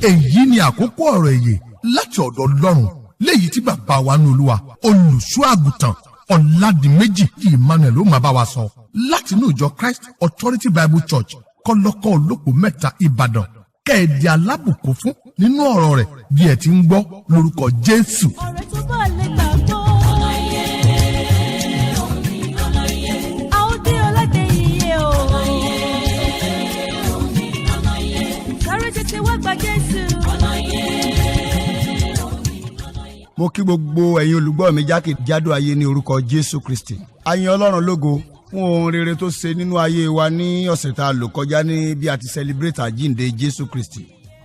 èyí ni àkókò ọ̀rọ̀ èyè láti ọ̀dọ̀ Ọlọ́run léyìí tí bàbá wa ní Olúwa olùṣọ́ àgùntàn Ọládìméjì Emmanuel ó máa bá wa sọ láti inú ìjọ Christ Authority Bible Church kọ́lọ́kọ́ olóko mẹ́ta Ìbàdàn kẹ́ẹ̀dì alábùkún fún nínú ọ̀rọ̀ rẹ̀ bí ẹ ti ń gbọ́ lórúkọ Jésù. ọ̀rẹ́ tó bá lè gbàgbọ́ ọláyé òní ọláyé àódé ọládé iye o ọláyé òní ọláyé sáré tètè wá gba Jésù ọláyé òní ọláyé. Mo kí gbogbo ẹ̀yin olùgbọ́ mi jákèjádò ayé ní orúkọ Jésù Kristi. A yìn Ọlọ́run lógo fún ohun rere tó ṣe nínú ayé wa ní ọ̀sẹ̀ tá a lò kọjá ní bí a ti celebrate àjíǹde Jésù Kristi.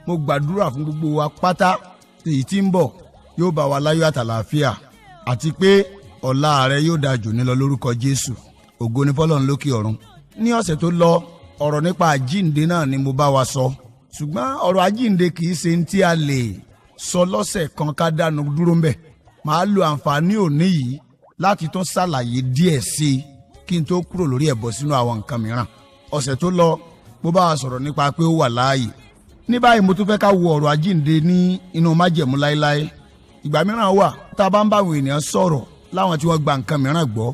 Mo gbàdúrà fún gbogbo wa pátá èyí tí ń bọ̀ yóò bá wa láyọ̀ àtàlàáfíà àti pé ọ̀la rẹ̀ yóò dáa jù ní lọ lórúkọ Jésù. Ògo ni fọ́lọ́run lókè ọ̀run. Ní ọ̀sẹ̀ tó lọ ọ̀rọ̀ nípa àjíǹde náà ni mo bá wa sọ. Ṣùgbọ́n ọ̀rọ̀ àjíǹde kì í ṣe ní tí a lè sọ lọ́sẹ̀ kan ká dánu dúró ńbẹ̀. Màá lo àǹfààní òní yìí láti tún ṣàlàyé díẹ̀ sí i kí n tó kúrò lórí ẹ̀bọ̀ sínú àwọn nǹkan mìíràn. Ọ̀sẹ̀ tó lọ mo bá wa sọ̀rọ̀ nípa pé ó wà láàyè. Ní báyìí mo tún fẹ́ ká wo ọ̀rọ̀ àjíǹde ní inú májẹ̀mú láéláé. Ìgbà mìíràn wà tá a bá ń bá àwọn ènìyàn sọ̀rọ̀ láwọn tí wọ́n gba nǹkan mìíràn gbọ́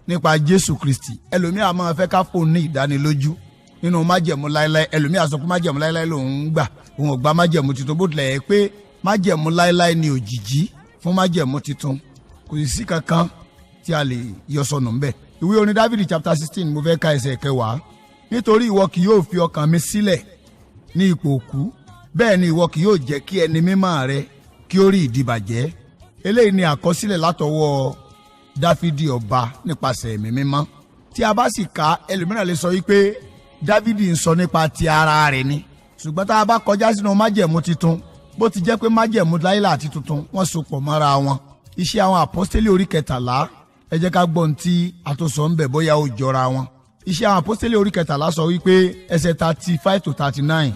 nípa Jésù Kristi. Ẹlòmíà máa fẹ́ ká fóun ní ìdánilójú nínú májẹ̀mú láéláé. Ẹlòmíà sọ pé májẹ̀mú láéláé lòun gbà òun ò gba májẹ̀mú tuntun bó tilẹ̀ yẹ pé májẹ̀mú láéláé ni òjìjí fún májẹ̀mú tuntun. Kò sí kankan tí a lè yọ sọnù ńbẹ̀. Ìwé orin Dáfídì chapter 16 mo fẹ́ ka ẹsẹ̀ 10. Nítorí ìwọ kì yóò fi ọkàn mi sílẹ̀ ní ipò òkú, bẹ́ẹ̀ ni ìwọ kì yóò jẹ́ kí ẹni mímọ́ rẹ kí ó rí ìdìbàjẹ́. Eléyìí ni àkọsílẹ̀ látọwọ́ Dáfídì ọba nípasẹ̀ ẹ̀mí mímọ́. Tí a bá sì ka ẹlòmíràn lè sọ wípé Dáfídì ń sọ nípa ti ara rẹ̀ ni. Ṣùgbọ́n tá a bá kọjá sínú májẹ̀mú titun, bó ti jẹ́ pé májẹ̀mú láíláí àti tuntun wọ́n so pọ̀ mọ́ra wọn. Iṣẹ́ àwọn àpọ́stélì orí 13, ẹ jẹ́ ká gbọ́n tí àtúnṣọ ń bẹ̀ bóyá ó jọra wọn. Iṣẹ́ àwọn àpọ́stélì orí 13 sọ wípé ẹsẹ̀ 35 to 39.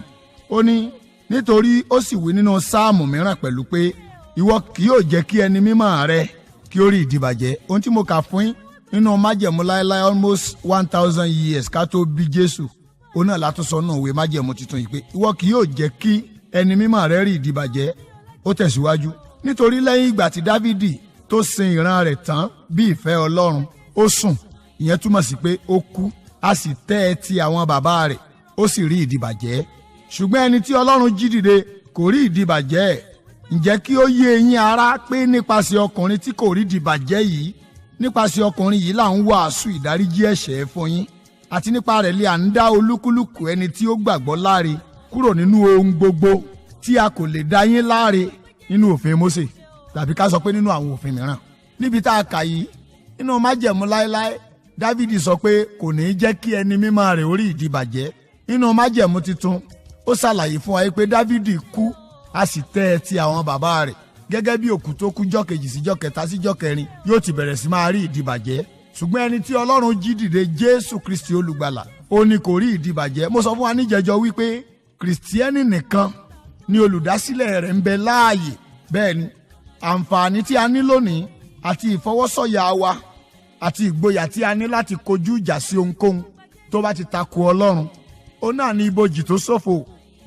Ó ní nítorí ó sì wí nínú sáàmù mìíràn pẹ̀lú pé ìwọ kì yóò jẹ́ kí ẹni mímọ́ rẹ kí ó rí ìdìbàjẹ́. Ohun tí mo kà fún yín nínú májẹ̀mú láéláé almost 1000 years ká tó bí Jésù. Òun náà látúnṣọ náà wé májẹ̀mú tuntun yìí pé ìwọ kì yóò jẹ́ kí ẹni mímọ́ rẹ rí ìdìbàjẹ́. Ó tẹ̀síwájú nítorí lẹ́yìn ìgbà tí Dáfídì tó sin ìran rẹ̀ tán bí ìfẹ́ Ọlọ́run ó sùn, ìyẹn túmọ̀ sí pé ó kú, a sì tẹ́ ẹ ti àwọn bàbá rẹ̀ ó sì rí ìdìbàjẹ́. Ṣùgbọ́n ẹni tí Ọlọ́run jí dìde kò rí ìdìbàjẹ́. Ǹjẹ́ kí ó yé yín ará pé nípasẹ̀ ọkùnrin tí kò rí ìdìbàjẹ́ yìí, nípasẹ̀ ọkùnrin yìí là ń wàásù ìdáríjì ẹ̀ṣẹ̀ fún yín, àti nípa rẹ̀ lè à ń dá olúkúlùkù ẹni tí ó gbàgbọ́ láre kúrò nínú ohun gbogbo tí a kò lè dá yín láre nínú òfin Mósè, tàbí ká sọ pé nínú àwọn òfin mìíràn. Níbi tá a kà yìí nínú májẹ̀mú láéláé, Dáfídì sọ pé kò ní í jẹ́ kí ẹni mímọ́ rẹ̀ ó rí ìdìbàjẹ́. Nínú májẹ̀mú tuntun ó ṣàlàyé fún wa pé Dáfídì kú, a sì tẹ́ ẹ ti àwọn bàbá rẹ̀. Gẹ́gẹ́ bí òkú tó kú jọ́ kejì sí jọ́ kẹta sí jọ́ kẹrin yóò ti bẹ̀rẹ̀ sí máa rí ìdìbàjẹ́. Ṣùgbọ́n ẹni tí Ọlọ́run jí dìde, Jésù Kristi olùgbàlà, ó ní kò rí ìdìbàjẹ́. Mo sọ fún wa níjẹjọ wípé Kìrìsìtíẹ́nì nìkan ni olùdásílẹ̀ rẹ̀ ń bẹ láàyè. Bẹ́ẹ̀ ni àǹfààní tí a ní lónìí àti ìfọwọ́sọ̀yà wa àti ìgboyà tí a ní láti kojú ìjà sí ohunkóhun tó bá ti tako Ọlọ́run, ó náà ní ibojì tó ṣófo.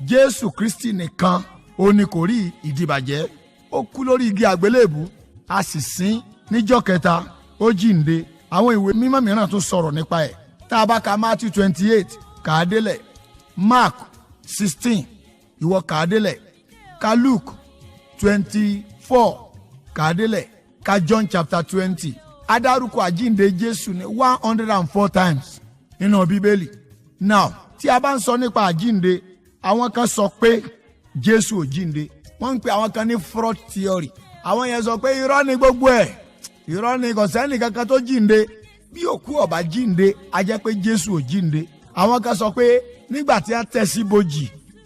Jésù Kristi nìkan ó ní kò rí ìdìbàjẹ́. Ó kú lórí igi àgbélébù, a sì sin níjọ́ kẹta, ó jíǹde. Àwọn ìwé mímọ́ mìíràn tó sọ̀rọ̀ nípa ẹ̀. Tá a bá ka Matthew 28 kà á délẹ̀, Mark 16 ìwọ kà á délẹ̀, ka Luke 24 kà á délẹ̀, ka John chapter 20. Adárúkọ àjíǹde Jésù ní 104 times nínú Bíbélì. Now tí a bá ń sọ nípa àjíǹde, àwọn kan sọ pé Jésù ò jíǹde. Wọ́n ń pe àwọn kan ní fraud theory. Àwọn yẹn sọ pé irọ́ ni gbogbo ẹ̀, irọ́ ni kò sẹ́ni kankan tó jíǹde. Bí òkú ò bá jíǹde, a jẹ́ pé Jésù ò jíǹde. Àwọn kan sọ pé nígbà tí a tẹ̀ sí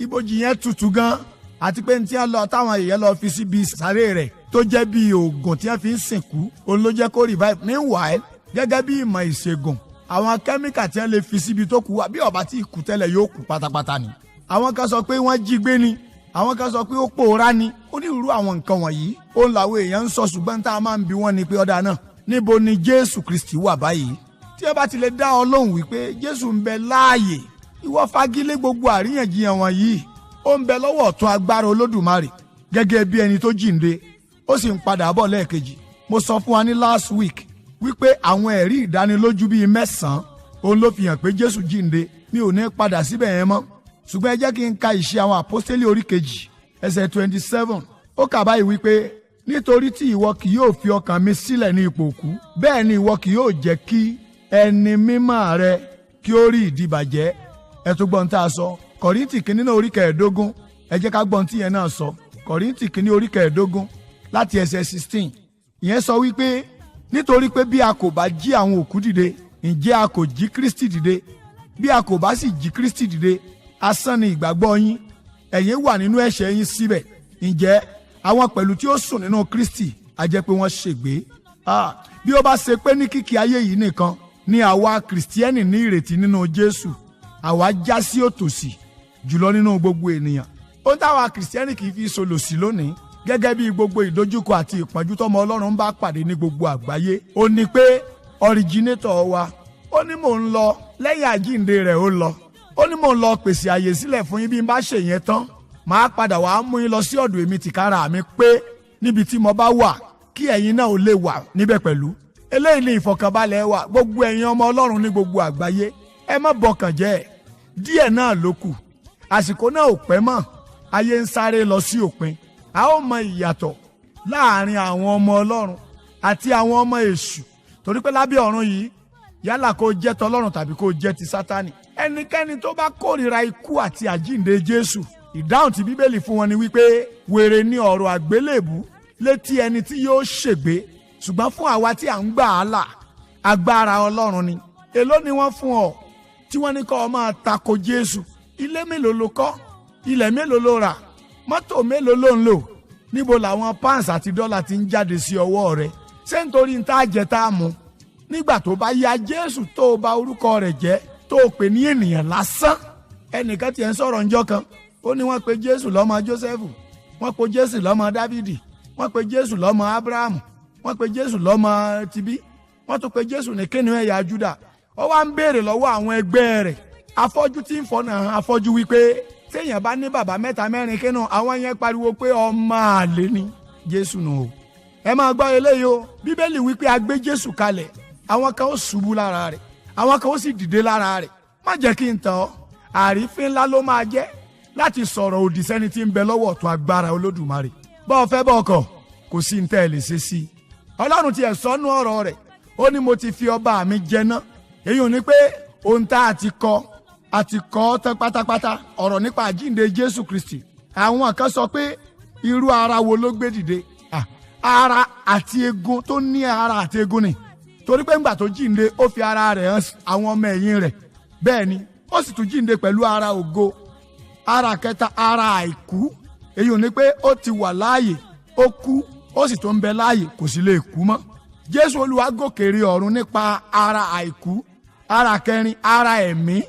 ibojì yẹn tutù gan, àti pé tí a lọ táwọn èèyàn lọ fi síbi sàréè rẹ̀ tó jẹ́ bí oògùn tí wọ́n fi ń sìnkú, òun ló jẹ́ kó revive. Meanwhile, gẹ́gẹ́ bí ìmọ̀ ìṣègùn, àwọn kẹ́míkà tí wọ́n lè fi síbi tó kú wá bí ó bá tí kú tẹ́lẹ̀ yóò kú pátápátá ni. Àwọn kan sọ pé wọ́n jí gbé ni, àwọn kan sọ pé ó pòórá ni. Onírúurú àwọn nǹkan wọ̀nyí ó ń làwọn èèyàn ń sọ, ṣùgbọ́n tá a máa ń bi wọ́n ni pé ọ̀dà náà níbo ni Jésù Kristi wà báyìí? Tí ẹ bá ti lè dá ọ lóhùn wípé Jésù ń bẹ láàyè, ìwọ fagilé gbogbo àríyànjiyàn wọ̀nyí. ó ń bẹ lọ́wọ́ ọ̀tún agbára Olódùmarè gẹ́gẹ́ bí ẹni tó jíǹde, ó sì ń padà bọ̀ lẹ́ẹ̀kejì. Mo sọ fún wa ní last week wípé àwọn ẹ̀rí ìdánilójú bíi 9 òun ló fi hàn pé Jésù jíǹde. Mi ò ní padà síbẹ̀ yẹn mọ́, ṣùgbọ́n ẹ jẹ́ kí n ka Ìṣe àwọn Àpọ́stélì orí 2 ẹsẹ̀ 27. Ó kà báyìí wípé nítorí tí ìwọ kì yóò fi ọkàn mi sílẹ̀ ní ipò òkú, bẹ́ẹ̀ ni ìwọ kì yóò jẹ́ kí ẹni mímọ́ rẹ kí ó rí ìdíbàjẹ́. Ẹ tún gbọ́n tá a sọ Kọ́ríńtì kìíní náà orí 15. Ẹ jẹ́ ká gbọ́n tí yẹn náà sọ Kọ́ríńtì kìíní orí 15 láti ẹsẹ̀ 16. Ìyẹn sọ wípé nítorí pé bí a kò bá jí àwọn òkú dìde, ǹjẹ́ a kò jí Kristi dìde? Bí a kò bá sì jí Kristi dìde, asán ni ìgbàgbọ́ yín, ẹ̀yin wà nínú ẹ̀ṣẹ̀ yín síbẹ̀. Ǹjẹ́ àwọn pẹ̀lú tí ó sùn nínú Kristi a jẹ́ pé wọ́n ṣègbé? Bí ó bá ṣe pé ní kìkì ayé yìí nìkan ni àwa Kìrìsìtíẹ́nì ní ìrètí nínú Jésù, àwa já sí òtòṣì jùlọ nínú gbogbo ènìyàn. Ohun táwa Kìrìsìtíẹ́nì kì í fi solòṣì lónìí, gẹ́gẹ́ bí gbogbo ìdojúkọ àti ìpọ́njú tọ́mọ Ọlọ́run bá pàdé ní gbogbo àgbáyé, ó ní pé ọ̀ríjìnétọ̀ wa ó ní mò ń lọ lẹ́yìn àjíǹde rẹ̀ ó lọ. Ó ní mò ń lọ pèsè àyè sílẹ̀ fún yín, bí n bá ṣe yẹn tán màá padà wàá mú yín lọ sí ọ̀dọ̀ èmi tìkára mi, pé níbi tí mo bá wà kí ẹ̀yin náà ó lè wà níbẹ̀ pẹ̀lú. Eléyìí ni ìfọ̀kànbalẹ̀ wa gbogbo ẹ̀yin ọmọ Ọlọ́run ní gbogbo àgbáyé. Ẹ má bọkàn jẹ́, díẹ̀ náà ló kù, àsìkò náà ò pẹ́ mọ́, ayé ń sáré lọ sí òpin. A ó mọ ìyàtọ̀ láàrin àwọn ọmọ Ọlọ́run àti àwọn ọmọ èṣù, torí pé lábẹ́ ọ̀run yìí yálà kó jẹ́ tọlọ́run tàbí kó jẹ́ ti Sátánì. Ẹnikẹ́ni tó bá kórìíra ikú àti àjíǹde Jésù, ìdáhùn tí Bíbélì fún wọn ni wípé wèrè ni ọ̀rọ̀ àgbélébù létí ẹni tí yóò ṣègbé, ṣùgbọ́n fún àwa tí à ń gbà á là, agbára Ọlọ́run ni. Èló ni wọ́n fún ọ tí wọ́n ní kó o máa tako Jésù? Ilé mélòó ló kọ́? Ilẹ̀ mélòó ló rà? Mọ́tò mélòó ló ń lò? Níbo làwọn pounds àti dọ́là ti ń jáde sí ọwọ́ rẹ? Ṣé nítorí ń tá a jẹ tá a mu? Nígbà tó bá ya Jésù tó o bà orúkọ rẹ̀ jẹ́, tó o pè ní ènìyàn lásán. Ẹnìkan tiẹ̀ ń sọ̀rọ̀ ńjọ́ kan, ó ní wọ́n pe Jésù lọ́mọ Jósẹ́fù, wọ́n pe Jésù lọ́mọ Dáfídì, wọ́n pe Jésù lọ́mọ Ábúráhámù, wọ́n pe Jésù lọ́mọ tibí, wọ́n tún pe Jésù ní kínní ẹ̀yà Júdà. Ó wá ń béèrè lọ́wọ́ àwọn ẹgbẹ́ rẹ̀, afọ́jú tí ń fọ́nà afọ́jú wípé téèyàn bá ní bàbá 3 4 kínú, àwọn yẹn pariwo pé ọmọ àlè ni Jésù nù o. Ẹ máa gbọ́ eléyìí o, Bíbélì wípé a gbé Jésù kalẹ̀, àwọn kan ó ṣubú lára rẹ̀, àwọn kan ó sì dìde lára rẹ̀. Má jẹ́ kí n tàn ọ́, àrífín ńlá ló máa jẹ́ láti sọ̀rọ̀ òdì sẹ́ni tí ń bẹ lọ́wọ́ ọ̀tún agbára Olódùmarè. Bọ́ ọ fẹ́ bọ́ ọkọ̀, kò sí ní tẹ́ ẹ lè ṣe sí i. Ọlọ́run tiẹ̀ sọ́nú ọ̀rọ̀ rẹ̀, ó ní mo ti fi ọba mi jẹ ná. Èyí ò ní pé ohun tá a ti kọ́ tán pátápátá, ọ̀rọ̀ nípa àjíǹde Jésù Kristi. Àwọn kan sọ pé irú ara wo ló gbé dìde? Ara àti egun, tó ní ara àti egun ni. Torí pé ńgbà tó jíǹde ó fi ara rẹ̀ hàn àwọn ọmọ ẹ̀yìn rẹ̀. Bẹ́ẹ̀ ni ó sì tún jíǹde pẹ̀lú ara ògo. Ara kẹta, ara àìkú. Èyí ò ní pé ó ti wà láàyè, ó kú, ó sì tún ń bẹ láàyè, kò sì lè kú mọ́. Jésù Olúwa gòkèrè ọ̀run nípa ara àìkú. Ara kẹrin, ara ẹ̀mí.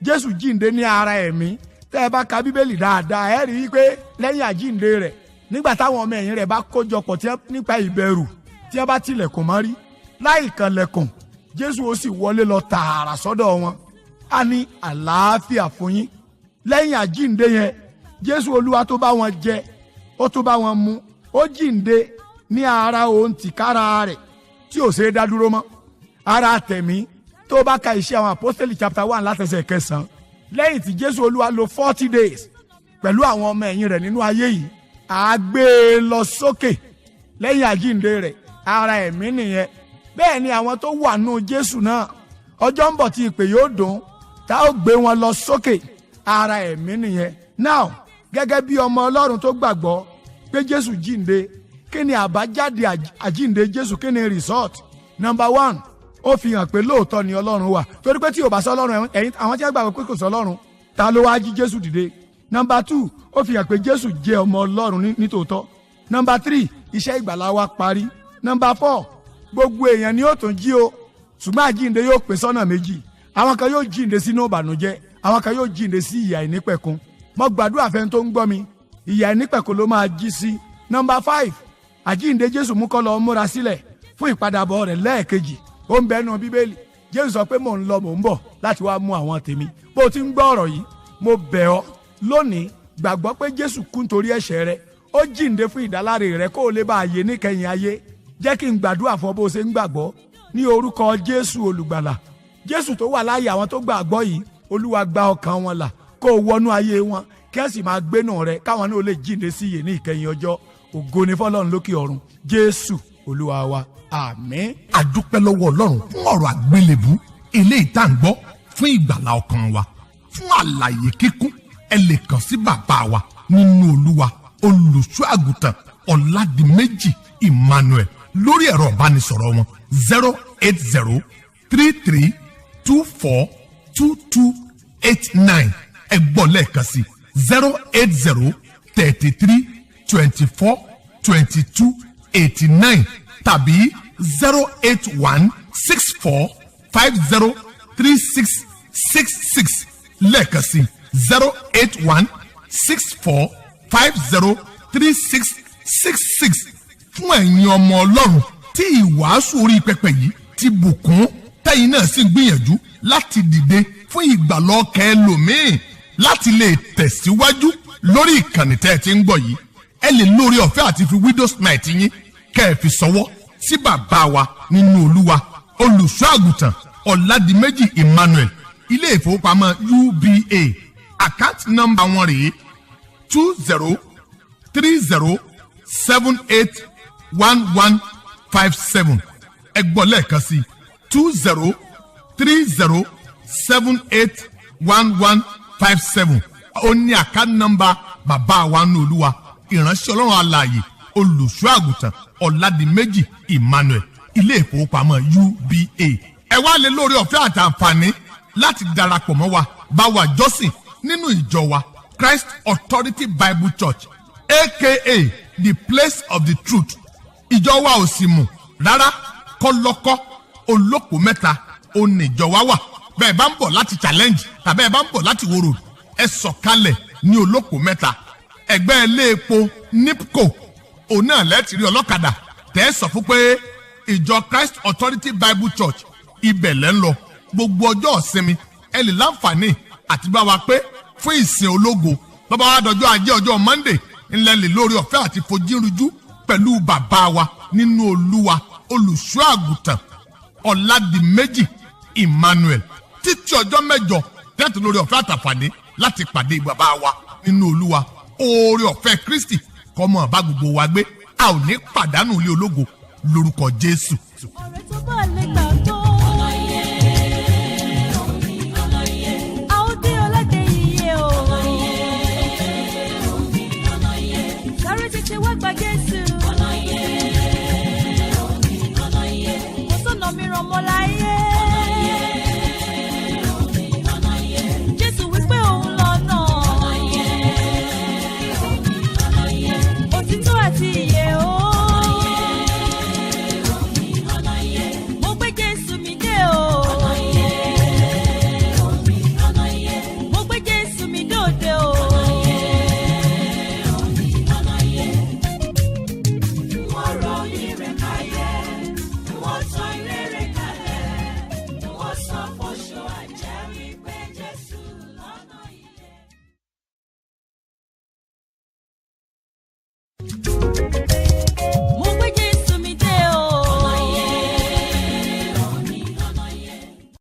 Jésù jíǹde ní ara ẹ̀mí. Tẹ́ ẹ bá ka Bíbélì dáadáa, ẹ rí i pé lẹ́yìn àjíǹde rẹ̀, nígbà táwọn ọmọ ẹ̀yìn rẹ̀ bá kójọpọ̀ nípa ìbẹ̀rù, tí wọ́n bá tilẹ̀kùn mọ́rí láì kanlẹ̀kùn, Jésù ó sì wọlé lọ tààrà sọ́dọ̀ wọn. A ní àlàáfíà fún yín. Lẹ́yìn àjíǹde yẹn, Jésù Olúwa tó bá wọn jẹ, ó tó bá wọn mu, ó jíǹde ní ara òun tìkára rẹ̀ tí ò ṣe é dá dúró mọ́. Ara tẹ̀mí, tó bá ka Ìṣe àwọn Àpọ́stélì chapter 1 látẹsẹ̀ 9, lẹ́yìn tí Jésù Olúwa lò 40 days pẹ̀lú àwọn ọmọ ẹ̀yìn rẹ̀ nínú ayé yìí, a gbé e lọ sókè lẹ́yìn àjíǹde rẹ̀. Ara ẹ̀mí nìyẹn. Bẹ́ẹ̀ ni àwọn tó wà nù Jésù náà, ọjọ́ ń bọ̀ tí ìpè yóò dùn, tá ó gbé wọn lọ sókè. Ara ẹ̀mí nìyẹn. Now, gẹ́gẹ́ bí ọmọ Ọlọ́run tó gbàgbọ́ pé Jésù jíǹde, kí ni àbájáde àjíǹde Jésù? Kí ni result? Number 1, ó fi hàn pé lóòótọ́ ni Ọlọ́run wà. Torí pé tí ò bá sọ Ọlọ́run, ẹ̀yin àwọn tí wọ́n gbàgbọ́ pé kò sọ Ọlọ́run, ta ló wá jí Jésù dìde? Number 2, ó fi hàn pé Jésù jẹ́ ọmọ Ọlọ́run nítòótọ́. Number 3, iṣẹ́ ìgbàlá wa parí. Number 4, gbogbo èèyàn ni ó tún jí o, ṣùgbọ́n àjíǹde yóò pín sọ́nà méjì. Àwọn kan yóò jíǹde sínú ìbànújẹ́, àwọn kan yóò jíǹde sí ìyà ìnípẹ̀kun. Mo gbàdúrà fẹ́ni tó ń gbọ́ mi, ìyà ìnípẹ̀kun ló máa jí sí. Number 5, àjíǹde Jésù mú kó lọ múra sílẹ̀ fún ìpadàbọ̀ rẹ̀ lẹ́ẹ̀kejì. Ó ń bẹ nínú Bíbélì. Jésù sọ pé mò ń lọ, mò ń bọ̀ láti wá mú àwọn tèmi. Bó o ti ń gbọ́ ọ̀rọ̀ yìí, mo bẹ̀ ọ́ lónìí, gbàgbọ́ pé Jésù kú nítorí ẹ̀ṣẹ̀ rẹ, ó jíǹde fún ìdáláre rẹ kó o lè bá a yè níkẹyìn ayé. Jẹ́ kí n gbàdúrà fún ọ bó ṣe ń gbàgbọ́ ní orúkọ Jésù olùgbàlà. Jésù tó wà láàyè àwọn tó gbàgbọ́ yìí, Olúwa gba ọkàn wọn là kó o wọnú ayé wọn kí ẹ sì máa gbénú rẹ káwọn náà lè jíǹde sí ìyè ní ìkẹyìn ọjọ́. Ògo ni fọ́lọ́run lókè ọ̀run. Jésù Olúwa wa, àmín. àdúpẹ́ lọ́wọ́ Ọlọ́run fún ọ̀rọ̀ àgbélébú eléyìí tá à ń gbọ́ fún ìgbàlá ọkàn wa. Fún àlàyé kíkún ẹ lè kàn sí bàbá wa nínú Olúwa olùṣọ́ àgùntàn Ọládìméjì Emmanuel lórí ẹ̀rọ ìbánisọ̀rọ̀ wọn 08033242289. ẹ gbọ́ lẹ́ẹ̀kan sí 08033242289 tàbí 08164503666 lẹ́ẹ̀kan sí 08164503666 fún ẹ̀yin ọmọ Ọlọ́run tí ìwàásù orí pẹpẹ yìí ti bùkún tẹ́yin náà sì ń gbìyànjú láti dìde fún ìgbàlà ọkàn ẹlòmíì láti lè tẹ̀síwájú lórí ìkànnì tẹ́ ẹ ti ń gbọ́ yìí. ẹ lè lórí ọ̀fẹ́ àti fi Widows Night yín kẹ́ ẹ fi ṣọwọ́ sí bàbá wa nínú Olúwa olùṣọ́ àgùntàn Ọládìméjì Emmanuel, ilé ìfowópamọ́ UBA. àkáǹtì nọ́mbà wọn rèé 2030781157. ẹ gbọ́ lẹ́ẹ̀kan sí 2030781157. ó ní àkáǹtì nọ́mbà bàbá wa nínú Olúwa ìránṣẹ́ Ọlọ́run alààyè olùṣọ́ àgùntàn Ọládìméjì Emmanuel, ilé ìfowópamọ́ UBA. ẹ wá lè lórí ọ̀fẹ́ àti àǹfààní láti darapọ̀ mọ́ wa bá wa jọ́sìn nínú ìjọ wa Christ Authority Bible Church aka the place of the truth. ìjọ wa ò sì mù rárá, kọ́lọ́kọ́ olóko mẹ́ta òní ìjọ wa wà. bẹ́ẹ̀ bá ń bọ̀ láti challenge tàbí ẹ bá ń bọ̀ láti wo road, ẹ sọ̀kalẹ̀ ní olóko mẹ́ta ẹgbẹ́ ilé epo NIPCO. òun náà lẹ́ẹ̀tì rí ọlọ́kadà tẹ́ ẹ sọ fún pé ìjọ Christ Authority Bible Church ibẹ̀ lẹ́ ń lọ. gbogbo ọjọ́ ìsinmi ẹ lè láǹfààní àti bá wa pé fún ìsìn ológo. bàbá wa dọjọ́ ajé ọjọ́ Monday ńlẹ̀ lè lórí ọ̀fẹ́ àti fojúrújú pẹ̀lú bàbá wa nínú Olúwa olùṣọ́ àgùntàn Ọládìméjì Emmanuel. títí ọjọ́ mẹ́jọ tẹ́tù lórí ọ̀fẹ́ àtàǹfààní láti pàdé bàbá wa nínú Olúwa. oore ọ̀fẹ́ Kristi kọ́mọ bá gbogbo wa gbé. a ò ní pàdánù ilé ológo lórúkọ Jésù. ọ̀rẹ́ tó bá lè gbàgbọ́. a ó dé ọlọ́dẹ yìí o. sáré tètè wá gba Jésù.